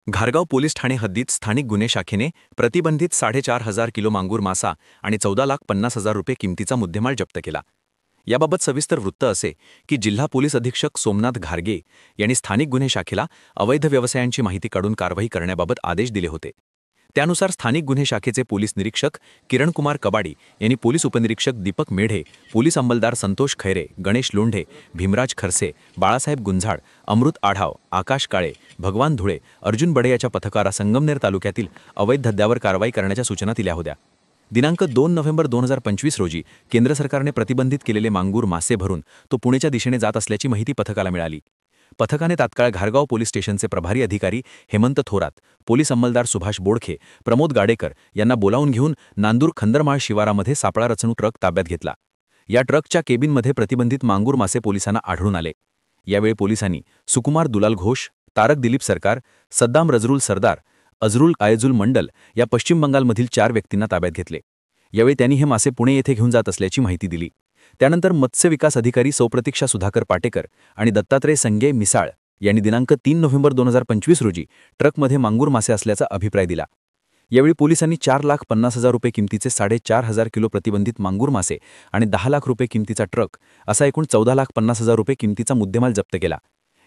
घारगाव police Thane हद्दीत स्थानिक गुन्हे शाखेने प्रतिबंधित 4,500 किलो मांगूर मासा आणि 14,50,000 रुपये किमतीचा मुद्देमाल जप्त केला. याबाबत सविस्तर वृत्त असे की जिल्हा पोलीस अधीक्षक सोमनाथ घारगे यांनी स्थानिक गुन्हे शाखेला अवैध व्यवसायांची माहिती काढून कारवाई करण्याबाबत आदेश दिले होते. त्यानुसार स्थानिक गुन्हे शाखेचे पोलीस निरीक्षक किरणकुमार कबाडी यांनी पोलीस उपनिरीक्षक दीपक मेढे, पोलीस अंमलदार संतोष खैरे, गणेश लोंढे, भीमराज खरसे, बाळासाहेब गुंजाळ, अमृत आढाव, आकाश काळे, भगवान धुळे, अर्जुन बडे याच्या पथकाला संगमनेर तालुक्यातील अवैध धंद्यावर कारवाई करण्याच्या सूचना दिल्या होत्या. दिनांक 2 नोव्हेंबर 2025 रोजी केंद्र सरकारने प्रतिबंधित केलेले मांगूर मासे भरून तो पुणेच्या दिशेने जात असल्याची माहिती पथकाला मिळाली. पथकाने तात्काळ घारगाव पोलीस स्टेशनचे प्रभारी अधिकारी हेमंत थोरात, पोलीस अंमलदार सुभाष बोडखे, प्रमोद गाडेकर यांना बोलावून घेऊन नांदूर खंदरमाळ शिवारामध्ये सापळा रचून ट्रक ताब्यात घेतला. या ट्रकच्या केबिनमध्ये प्रतिबंधित मांगूर मासे पोलिसांना आढळून आले. यावेळी पोलिसांनी सुकुमार दुलाल घोष, तारक दिलीप सरकार, सद्दाम रजरुल सरदार, अजरुल आयजुल मंडल या पश्चिम बंगालमधील 4 व्यक्तींना ताब्यात घेतले. यावेळी त्यांनी हे मासे पुणे येथे घेऊन जात असल्याची माहिती दिली. त्यानंतर मत्स्य विकास अधिकारी सौप्रतीक्षा सुधाकर पाटेकर आणि दत्तात्रय संगे मिसाळ यांनी दिनांक 3 नोव्हेंबर 2025 रोजी ट्रकमध्ये मांगूर मासे असल्याचा अभिप्राय दिला. यावेळी पोलिसांनी 4,50,000 रुपये किमतीचे 4,500 किलो प्रतिबंधित मांगूर मासे आणि 10 लाख रुपये किमतीचा ट्रक असा एकूण 14,50,000 रुपये किमतीचा मुद्देमाल जप्त केला.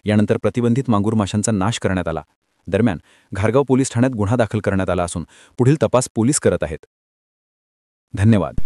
यानंतर प्रतिबंधित मांगूर माशांचा नाश करण्यात आला. दरम्यान घारगाव पोलीस ठाण्यात गुन्हा दाखल करण्यात आला असून पुढील तपास पोलीस करत आहेत. धन्यवाद.